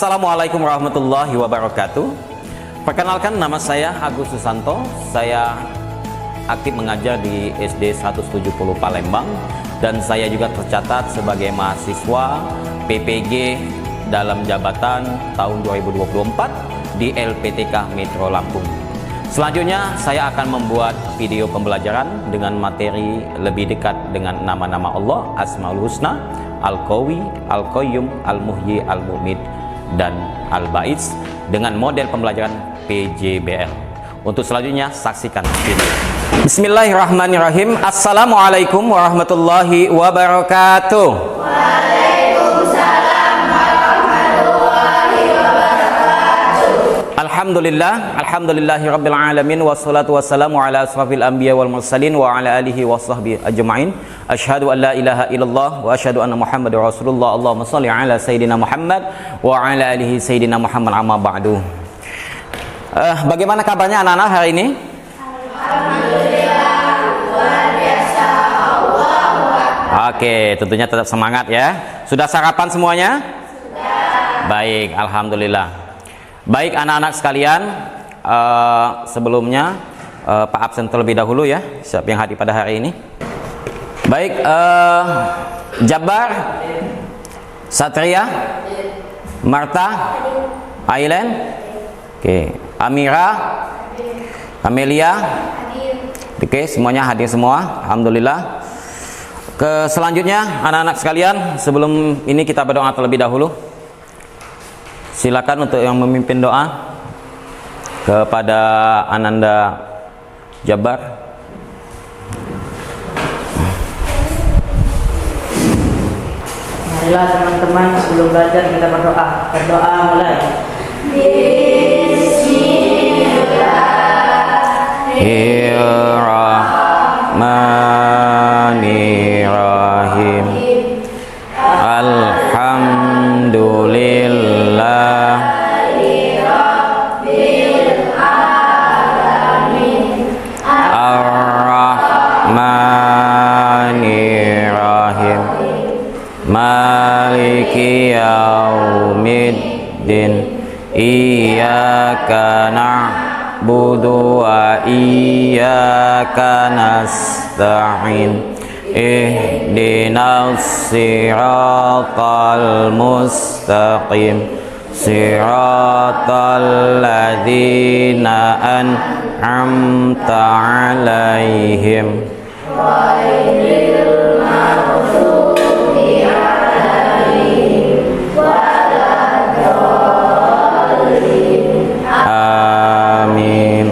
Assalamualaikum warahmatullahi wabarakatuh. Perkenalkan, nama saya Agus Susanto. Saya aktif mengajar di SD 170 Palembang dan saya juga tercatat sebagai mahasiswa PPG dalam jabatan tahun 2024 di LPTK Metro Lampung. Selanjutnya saya akan membuat video pembelajaran dengan materi lebih dekat dengan nama-nama Allah, Asmaul Husna, Al-Qawi, Al-Qayyum, Al-Muhyi, Al-Mumit, dan Al-Ba'is dengan model pembelajaran PJBL. Untuk selanjutnya saksikan video. Bismillahirrahmanirrahim. Assalamualaikum warahmatullahi wabarakatuh. Waalaikumsalam warahmatullahi wabarakatuh. Alhamdulillahi rabbil alamin, wassalatu wassalamu ala asrafil anbiya wal mursalin wa ala alihi wa sahbihi ajma'in. Asyhadu an la ilaha illallah wa asyhadu anna Muhammadar Rasulullah. Allahumma shalli ala sayyidina Muhammad wa ala alihi sayyidina Muhammad, amma ba'du. Bagaimana kabarnya anak-anak hari ini? Alhamdulillah, luar biasa. Allahu Akbar. Oke, tentunya tetap semangat ya. Sudah sarapan semuanya? Sudah. Baik, alhamdulillah. Baik anak-anak sekalian, sebelumnya Pak absen terlebih dahulu ya, siapa yang hadir pada hari ini. Baik, Jabar, Satria, Marta, Ailen, oke, Amira, Amelia, oke, semuanya hadir semua, alhamdulillah. Selanjutnya anak-anak sekalian, sebelum ini kita berdoa terlebih dahulu. Silakan untuk yang memimpin doa kepada Ananda Jabar. Marilah teman-teman, sebelum belajar kita berdoa. Berdoa mulai. Bismillahirrahmanirrahim. Alhamdulillah Ar-Rahmanirrahim. Maliki yaumiddin. Iyyaka na'budu wa iyyaka nasta'in. Ihdinas siratal mustaqim. Siratal ladzina an'amta 'alaihim. Amin.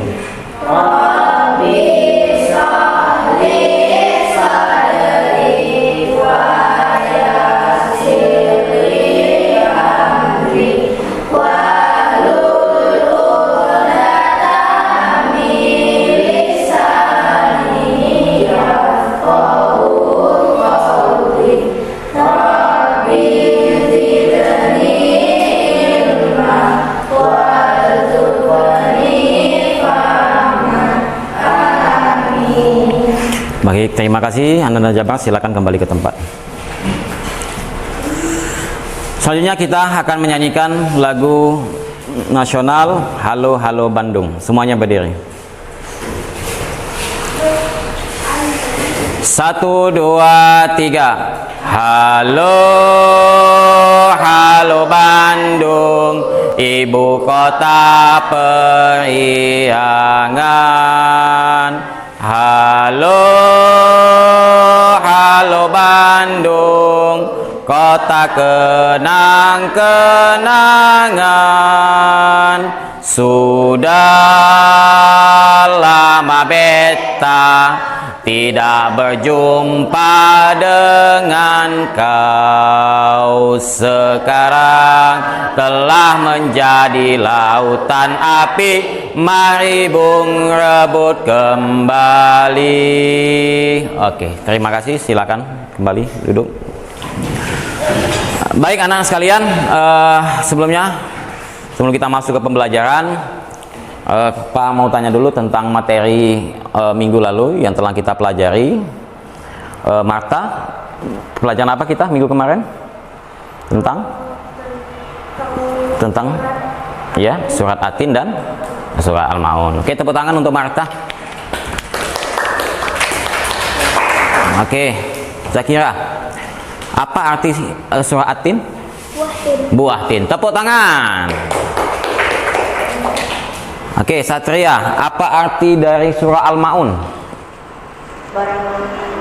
Baik, terima kasih Anda Jabar, silakan kembali ke tempat. Selanjutnya kita akan menyanyikan lagu nasional Halo Halo Bandung. Semuanya berdiri. 1, 2, 3. Halo Halo Bandung, ibu kota periangan. Halo Halo Bandung, kota kenang-kenangan. Sudah lama beta tidak berjumpa dengan kau. Sekarang telah menjadi lautan api, mari bung rebut kembali. Oke, terima kasih, silakan kembali duduk. Baik anak-anak sekalian, sebelum kita masuk ke pembelajaran, Pak mau tanya dulu tentang materi minggu lalu yang telah kita pelajari. Marta, pelajaran apa kita minggu kemarin? Tentang tentang ya surat At-Tin dan surat Al-Maun. Oke, tepuk tangan untuk Marta. Oke, Zakira, apa arti surat At-Tin? Buah tin. Tepuk tangan. Oke, Satria, apa arti dari surah Al-Maun?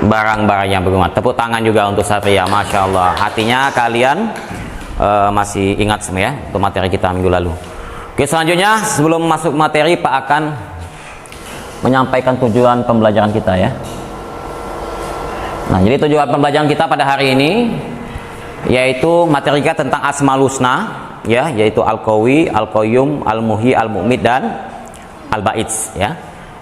Barang-barang yang berguna. Tepuk tangan juga untuk Satria, Masya Allah. Artinya kalian masih ingat semua ya untuk materi kita minggu lalu. Oke, selanjutnya sebelum masuk materi, Pak akan menyampaikan tujuan pembelajaran kita ya. Nah, jadi tujuan pembelajaran kita pada hari ini yaitu materi kita tentang Asmaul Husna ya, yaitu Al-Qawi, Al-Qayyum, Al-Muhyi, Al-Mu'mid dan Al-Ba'its ya.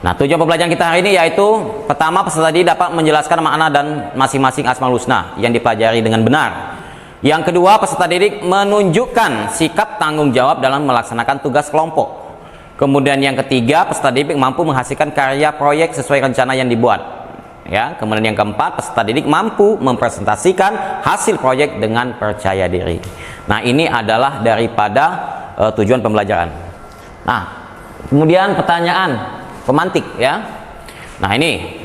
Nah, tujuan pembelajaran kita hari ini yaitu pertama, peserta didik dapat menjelaskan makna dan masing-masing Asmaul Husna yang dipelajari dengan benar. Yang kedua, peserta didik menunjukkan sikap tanggung jawab dalam melaksanakan tugas kelompok. Kemudian yang ketiga, peserta didik mampu menghasilkan karya proyek sesuai rencana yang dibuat. Ya, kemudian yang keempat, peserta didik mampu mempresentasikan hasil proyek dengan percaya diri. Nah, ini adalah daripada tujuan pembelajaran. Nah, kemudian pertanyaan pemantik ya. Nah, ini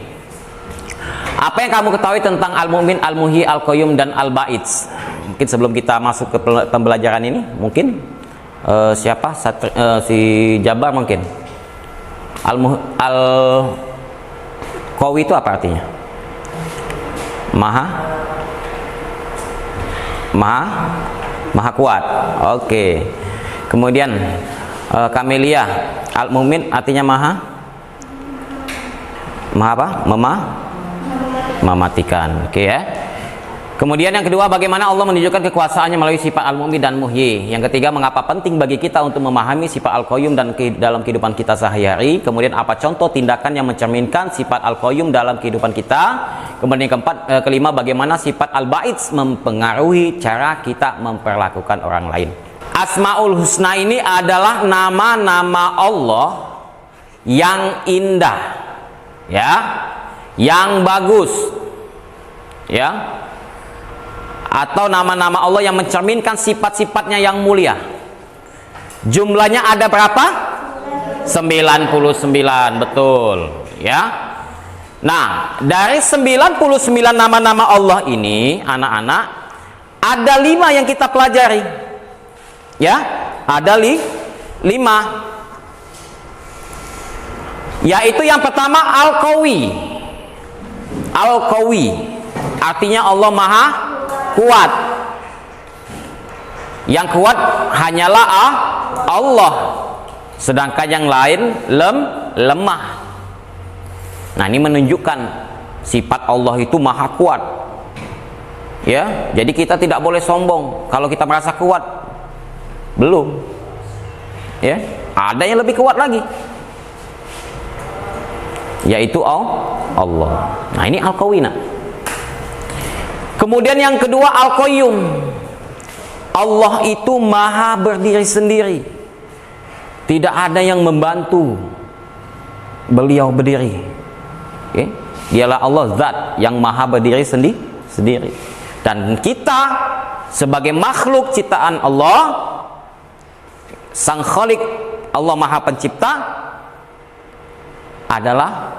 apa yang kamu ketahui tentang Al-Mu'min, Al-Muhyi, Al-Qayyum dan Al-Ba'its? Mungkin sebelum kita masuk ke pembelajaran ini, mungkin siapa? Si Jabar mungkin. Qawi itu apa artinya? Maha kuat. Oke. Kemudian Kamelia, Al-Mu'min artinya maha apa? Mematikan. Oke ya. Kemudian yang kedua, bagaimana Allah menunjukkan kekuasaannya melalui sifat Al-Mu'min dan Muhyi. Yang ketiga, mengapa penting bagi kita untuk memahami sifat Al-Qayyum dan dalam kehidupan kita sehari-hari. Kemudian apa contoh tindakan yang mencerminkan sifat Al-Qayyum dalam kehidupan kita. Kemudian yang kelima, bagaimana sifat Al-Ba'its mempengaruhi cara kita memperlakukan orang lain. Asmaul Husna ini adalah nama-nama Allah yang indah ya, yang bagus ya, atau nama-nama Allah yang mencerminkan sifat-sifatnya yang mulia. Jumlahnya ada berapa? 99, betul ya. Nah, dari 99 nama-nama Allah ini, anak-anak, ada 5 yang kita pelajari ya, ada 5, yaitu yang pertama Al-Qawi. Al-Qawi artinya Allah Maha kuat. Yang kuat hanyalah Allah, sedangkan yang lain lemah. Nah, ini menunjukkan sifat Allah itu maha kuat ya. Jadi kita tidak boleh sombong kalau kita merasa kuat. Belum ya, ada yang lebih kuat lagi, yaitu Allah. Nah, ini Al-Qawi. Kemudian yang kedua Al-Qayyum. Allah itu maha berdiri sendiri, tidak ada yang membantu beliau berdiri. Okay? Dialah Allah Zat yang maha berdiri sendiri. Dan kita sebagai makhluk ciptaan Allah, Sang Khalik, Allah maha pencipta, adalah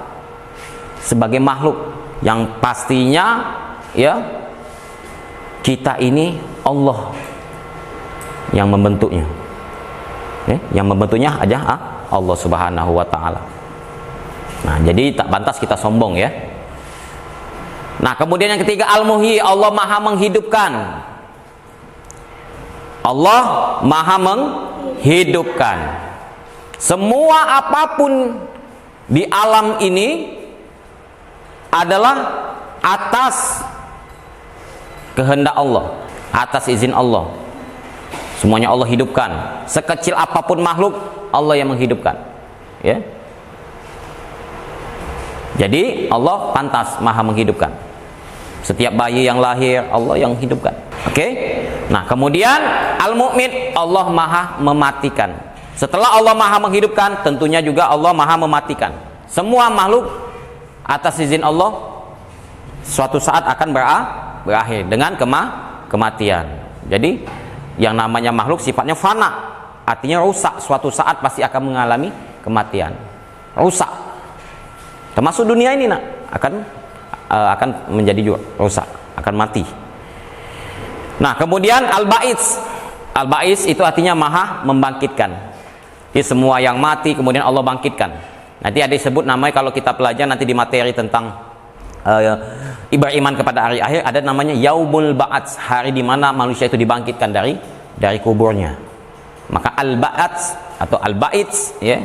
sebagai makhluk yang pastinya ya, kita ini Allah yang membentuknya ya, yang membentuknya aja Allah Subhanahu wa ta'ala. Nah, jadi tak pantas kita sombong ya. Nah, kemudian yang ketiga Al-Muhyi, Allah maha menghidupkan. Allah maha menghidupkan. Semua apapun di alam ini adalah atas kehendak Allah, atas izin Allah. Semuanya Allah hidupkan. Sekecil apapun makhluk, Allah yang menghidupkan ya. Jadi Allah pantas maha menghidupkan. Setiap bayi yang lahir, Allah yang hidupkan. Oke? Nah, kemudian Al-Mu'min, Allah maha mematikan. Setelah Allah maha menghidupkan, tentunya juga Allah maha mematikan. Semua makhluk atas izin Allah suatu saat akan berakhir dengan kematian. Jadi Yang namanya makhluk sifatnya fana, artinya rusak, suatu saat pasti akan mengalami kematian. Rusak. Termasuk dunia ini akan menjadi juga rusak, akan mati. Nah, kemudian al-ba'its. Al-ba'its itu artinya maha membangkitkan. Jadi semua yang mati kemudian Allah bangkitkan. Nanti ada disebut namanya, kalau kita pelajar nanti di materi tentang beriman kepada hari akhir, ada namanya yaumul ba'ats, hari di mana manusia itu dibangkitkan dari kuburnya. Maka al-ba'ats atau al-ba'its, ya,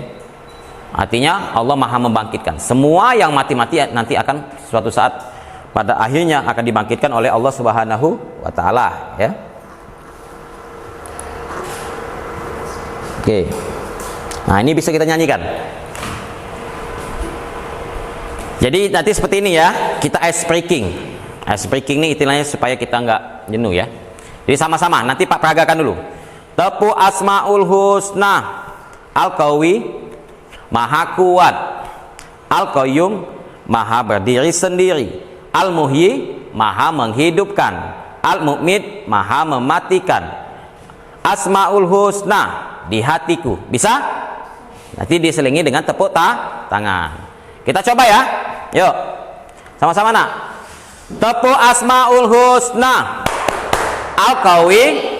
artinya Allah maha membangkitkan. Semua yang mati-mati nanti akan suatu saat pada akhirnya akan dibangkitkan oleh Allah Subhanahu wa taala, ya. Oke. Nah, ini bisa kita nyanyikan. Jadi nanti seperti ini ya, kita ice breaking. Ice breaking ini istilahnya supaya kita nggak jenuh ya. Jadi sama-sama, nanti Pak peragakan dulu. Tepu asmaul husna, al-qawi, maha kuat, al-qayyum, maha berdiri sendiri, al-muhyi, maha menghidupkan, al-mu'mid, maha mematikan. Asmaul husna di hatiku, bisa? Nanti diselingi dengan tepuk tangan. Kita coba ya, yuk, sama-sama nak. Tepu asmaul husna, al-qawi,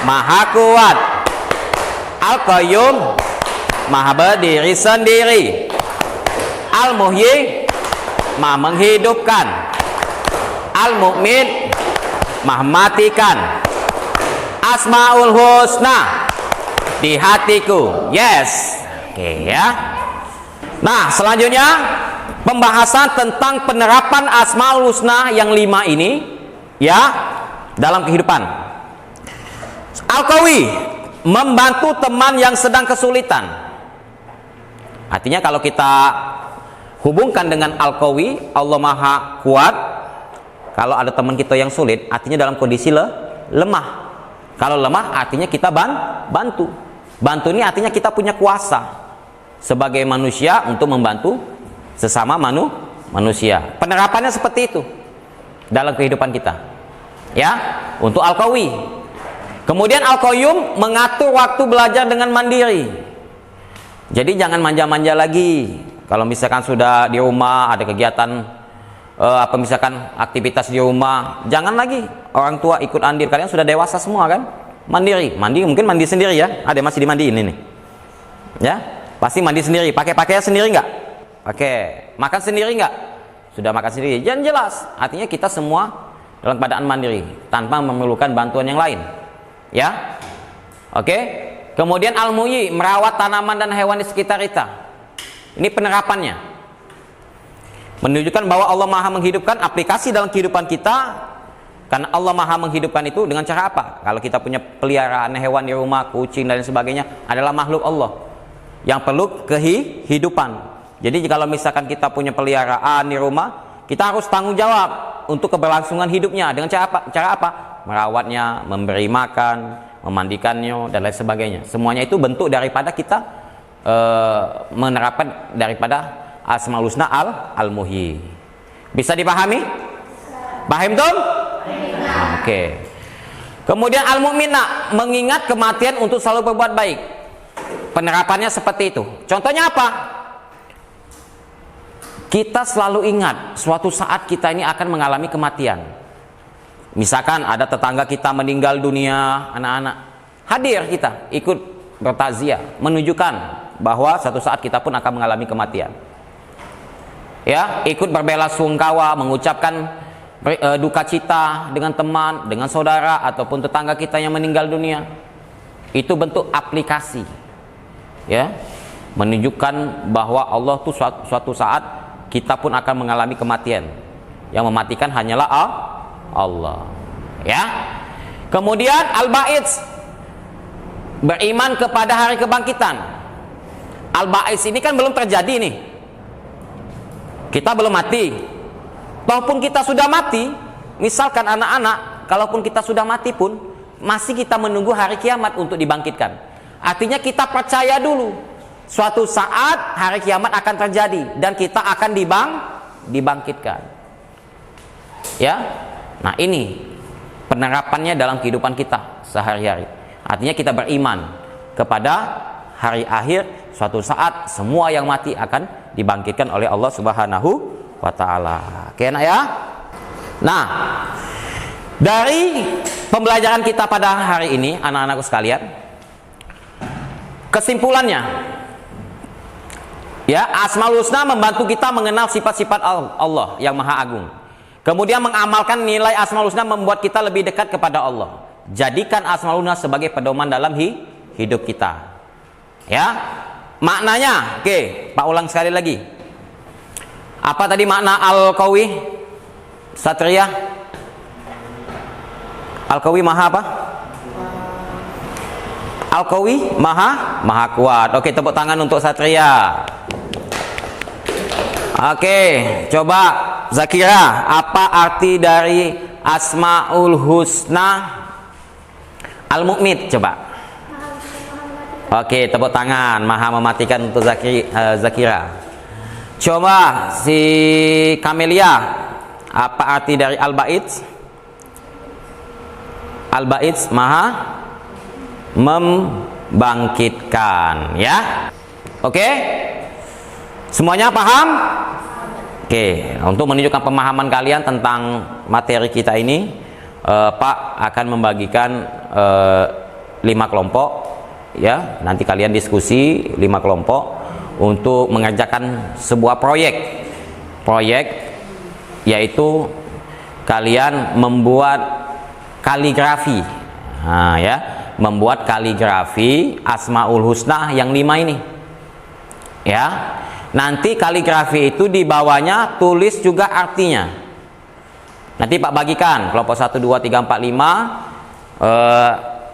maha kuat, al-qayyum, maha berdiri sendiri, al-muhyi, maha menghidupkan, al-mu'min, maha matikan. Asmaul husna di hatiku, yes. Oke ya. Nah, selanjutnya pembahasan tentang penerapan asmaul husna yang 5 ini ya dalam kehidupan. Al-qawi, membantu teman yang sedang kesulitan. Artinya kalau kita hubungkan dengan al-qawi, Allah maha kuat. Kalau ada teman kita yang sulit, artinya dalam kondisi lemah. Kalau lemah artinya kita bantu. Bantu ini artinya kita punya kuasa sebagai manusia untuk membantu sesama manusia. Penerapannya seperti itu dalam kehidupan kita. Ya, untuk al-qawi. Kemudian al-qayyum, mengatur waktu belajar dengan mandiri. Jadi jangan manja-manja lagi. Kalau misalkan sudah di rumah ada kegiatan misalkan aktivitas di rumah, jangan lagi orang tua ikut andil. Kalian sudah dewasa semua kan? Mandi mungkin mandi sendiri ya. Ada yang masih dimandiin ini. Ya, pasti mandi sendiri. Pakai pakaian sendiri nggak? Pakai. Makan sendiri nggak? Sudah makan sendiri. Jangan jelas. Artinya kita semua dalam keadaan mandiri tanpa memerlukan bantuan yang lain. Ya, oke. Kemudian al-muhyi, merawat tanaman dan hewan di sekitar kita. Ini penerapannya, menunjukkan bahwa Allah maha menghidupkan. Aplikasi dalam kehidupan kita, karena Allah maha menghidupkan itu dengan cara apa? Kalau kita punya peliharaan hewan di rumah, kucing dan sebagainya, adalah makhluk Allah yang perlu kehidupan. Jadi kalau misalkan kita punya peliharaan di rumah, kita harus tanggung jawab untuk keberlangsungan hidupnya. Dengan cara apa? Merawatnya, memberi makan, memandikannya dan lain sebagainya. Semuanya itu bentuk daripada kita menerapkan daripada asmaul husna al-muhyi. Bisa dipahami? Paham tuh? Oke. Kemudian al-mu'mina, mengingat kematian untuk selalu berbuat baik. Penerapannya seperti itu. Contohnya apa? Kita selalu ingat suatu saat kita ini akan mengalami kematian. Misalkan ada tetangga kita meninggal dunia, anak-anak hadir, kita ikut bertakziah, menunjukkan bahwa suatu saat kita pun akan mengalami kematian. Ya, ikut berbela sungkawa, mengucapkan duka cita dengan teman, dengan saudara ataupun tetangga kita yang meninggal dunia. Itu bentuk aplikasi. Ya, menunjukkan bahwa Allah tuh suatu saat kita pun akan mengalami kematian. Yang mematikan hanyalah Allah. Ya. Kemudian al-ba'its, beriman kepada hari kebangkitan. Al-ba'its ini kan belum terjadi nih. Kita belum mati. Walaupun kita sudah mati, misalkan anak-anak, kalaupun kita sudah mati pun masih kita menunggu hari kiamat untuk dibangkitkan. Artinya kita percaya dulu suatu saat hari kiamat akan terjadi dan kita akan dibangkitkan. Ya. Nah, ini penerapannya dalam kehidupan kita sehari-hari. Artinya kita beriman kepada hari akhir, suatu saat semua yang mati akan dibangkitkan oleh Allah Subhanahu wa taala. Oke, nak ya? Nah, dari pembelajaran kita pada hari ini, anak-anakku sekalian, kesimpulannya, ya, Asmaul Husna membantu kita mengenal sifat-sifat Allah yang Maha Agung. Kemudian mengamalkan nilai Asmaul Husna membuat kita lebih dekat kepada Allah. Jadikan Asmaul Husna sebagai pedoman dalam hidup kita. Ya, maknanya, oke, Pak ulang sekali lagi. Apa tadi makna Al-Qawi? Satria? Al-Qawi Maha apa? Al-Qawi Maha kuat. Oke, tepuk tangan untuk Satria. Oke, coba Zakira, apa arti dari Asmaul Husna Al-Mu'mid? Coba. Oke, tepuk tangan. Maha mematikan untuk Zakira. Coba si Kamelia, apa arti dari Al-Ba'id? Al-Ba'id Maha membangkitkan, ya. Oke? Semuanya paham? Oke, untuk menunjukkan pemahaman kalian tentang materi kita ini, Pak akan membagikan 5 kelompok, ya. Nanti kalian diskusi 5 kelompok untuk mengerjakan sebuah proyek, yaitu kalian membuat kaligrafi. Nah, ya, membuat kaligrafi Asmaul Husna yang 5 ini, ya. Nanti kaligrafi itu di bawahnya tulis juga artinya. Nanti Pak bagikan kelompok 1, 2, 3, 4, 5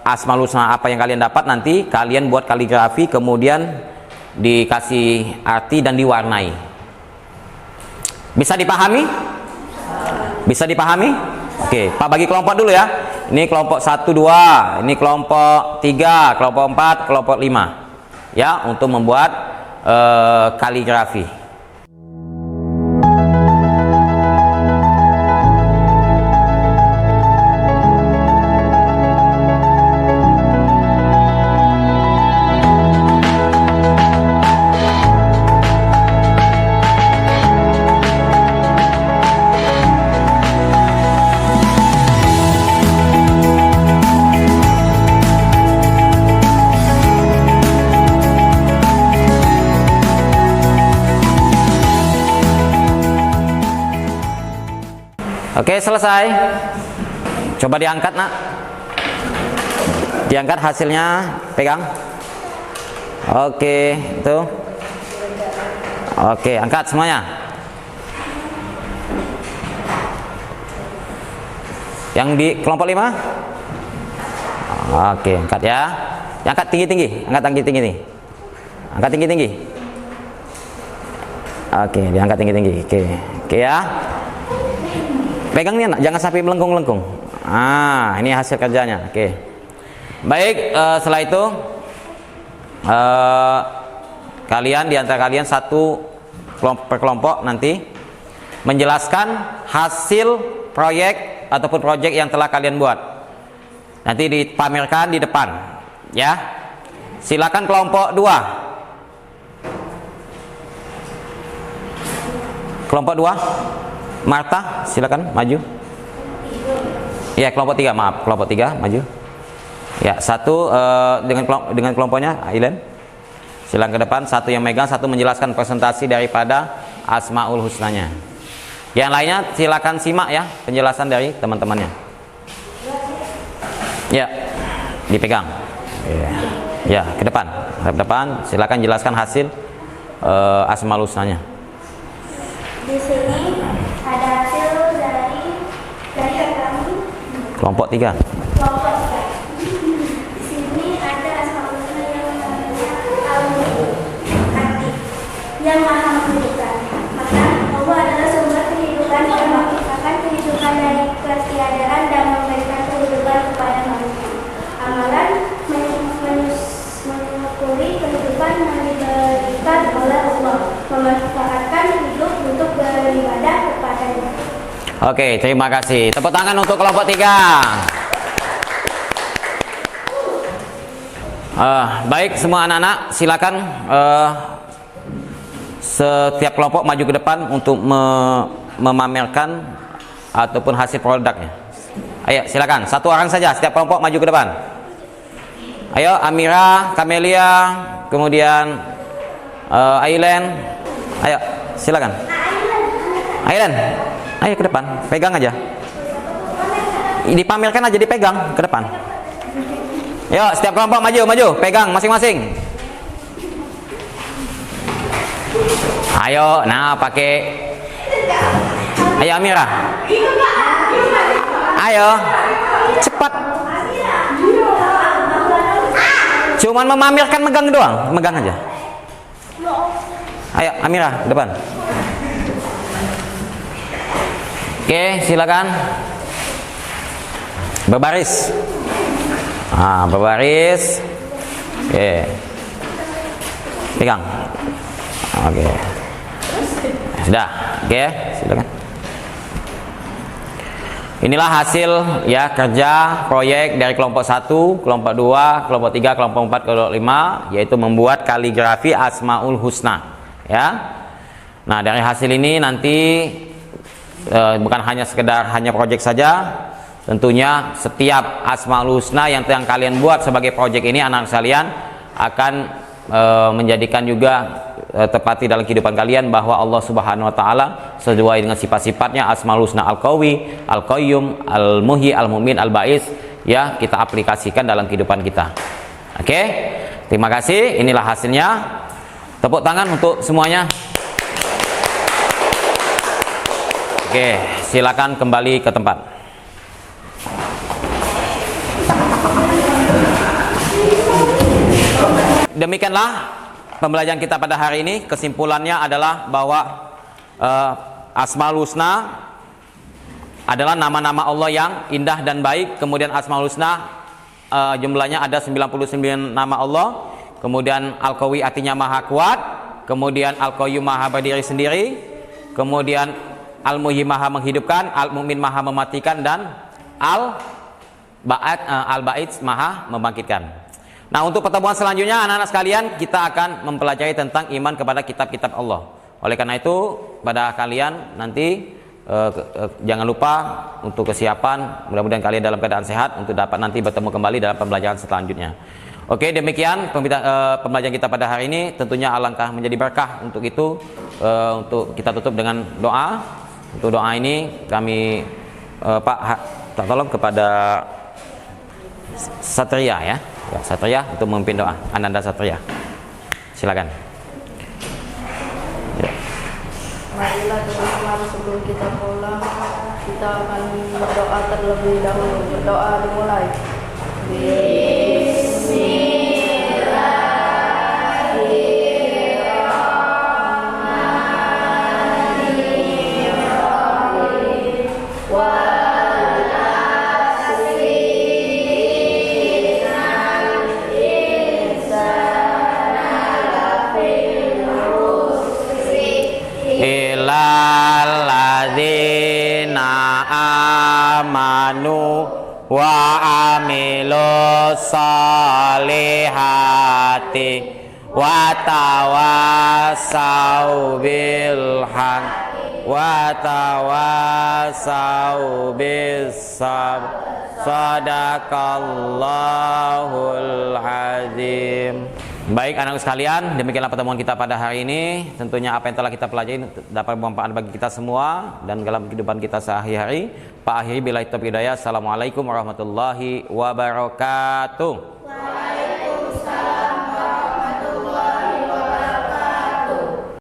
Asmaul Husna apa yang kalian dapat, nanti kalian buat kaligrafi, kemudian dikasih arti dan diwarnai. Bisa dipahami? Bisa dipahami? Oke, Pak bagi kelompok dulu ya. Ini kelompok 1, 2, ini kelompok 3, kelompok 4, kelompok 5. Ya, untuk membuat kaligrafi. Oke, selesai. Coba diangkat, nak. Diangkat hasilnya, pegang. Oke, itu. Oke, angkat semuanya. Yang di kelompok 5? Oke, angkat ya. Angkat tinggi-tinggi, angkat tinggi-tinggi nih. Angkat tinggi-tinggi. Oke, diangkat tinggi-tinggi. Oke ya. Pegang nih, jangan sampai melengkung-lengkung. Ini hasil kerjanya. Oke. Baik, setelah itu kalian di antara kalian satu per kelompok nanti menjelaskan hasil proyek ataupun proyek yang telah kalian buat. Nanti dipamerkan di depan, ya. Silakan kelompok 2. Kelompok 2. Marta, silakan maju. Ya, kelompok 3, maaf, kelompok 3 maju. Ya, satu dengan kelompoknya Ailen. Silakan ke depan, satu yang megang, satu menjelaskan presentasi daripada Asmaul Husnanya. Yang lainnya silakan simak ya penjelasan dari teman-temannya. Ya, dipegang. Ya, ke depan. Ke depan, silakan jelaskan hasil Asmaul Husnanya. Di sini ada hasil dari kami. Kelompok 3. Kelompok 3. Di sini ada Asmaul Husna yang arti yang maha menghidupkan. Maka Allah adalah sumber kehidupan yang menciptakan kehidupan dari ketiadaan dan memberikan kehidupan kepada manusia. Amalan menyukuri kehidupan yang diberikan oleh Allah, memanfaatkan hidup untuk beribadah kepadanya. Oke, terima kasih. Tepuk tangan untuk kelompok 3. Baik semua anak-anak, silakan setiap kelompok maju ke depan untuk memamerkan ataupun hasil produknya. Ayo silakan, satu orang saja setiap kelompok maju ke depan. Ayo Amira, Kamelia, kemudian Ailen. Ayo silakan. Ailen, ayo ke depan, pegang aja. Dipamerkan aja, dipegang ke depan. Yuk, setiap kelompok maju, pegang masing-masing. Ayo, nah pakai. Ayo Amira. Ayo, cepat. Cuman memamerkan, megang doang, megang aja. Ayo Amira, depan. Oke, silakan. Berbaris. Berbaris. Oke. Pegang. Oke. Sudah. Oke, silakan. Inilah hasil ya kerja proyek dari kelompok 1, kelompok 2, kelompok 3, kelompok 4, kelompok 5, yaitu membuat kaligrafi Asmaul Husna, ya. Nah, dari hasil ini nanti bukan hanya sekedar proyek saja. Tentunya setiap Asmaul Husna yang kalian buat sebagai proyek ini, anak kalian akan menjadikan juga tepati dalam kehidupan kalian bahwa Allah Subhanahu wa taala sesuai dengan sifat-sifatnya Asmaul Husna Al-Qawi, Al-Qayyum, Al-Muhyi, Al-Mu'min, Al-Ba'is, ya kita aplikasikan dalam kehidupan kita. Oke? Terima kasih, inilah hasilnya. Tepuk tangan untuk semuanya. Oke, silakan kembali ke tempat. Demikianlah pembelajaran kita pada hari ini. Kesimpulannya adalah bahwa Asmaul Husna adalah nama-nama Allah yang indah dan baik. Kemudian Asmaul Husna jumlahnya ada 99 nama Allah. Kemudian Al-Qawi artinya maha kuat. Kemudian Al-Qayyum maha berdiri sendiri. Kemudian Al-Muhyi maha menghidupkan. Al-Mu'min maha mematikan. Dan Al-Ba'id maha membangkitkan. Nah, untuk pertemuan selanjutnya anak-anak sekalian, kita akan mempelajari tentang iman kepada kitab-kitab Allah. Oleh karena itu, pada kalian nanti jangan lupa untuk kesiapan, mudah-mudahan kalian dalam keadaan sehat untuk dapat nanti bertemu kembali dalam pembelajaran selanjutnya. Oke, demikian pembelajaran kita pada hari ini. Tentunya alangkah menjadi berkah untuk itu. Untuk kita tutup dengan doa. Untuk doa ini kami tolong kepada Satria ya. Satria untuk memimpin doa. Ananda Satria, silakan. Ya. Marilah teman-teman, sebelum kita pulang, kita akan berdoa terlebih dahulu. Berdoa dimulai. Amanu wa amilu salihati wa tawasau bil haq wa tawasau bis sabr. Sadaqallahul azim. Baik anak sekalian, demikianlah pertemuan kita pada hari ini. Tentunya apa yang telah kita pelajari dapat bermanfaat bagi kita semua dan dalam kehidupan kita sehari-hari. Pak akhiri billahi taufiq hidayah. Assalamualaikum warahmatullahi wabarakatuh.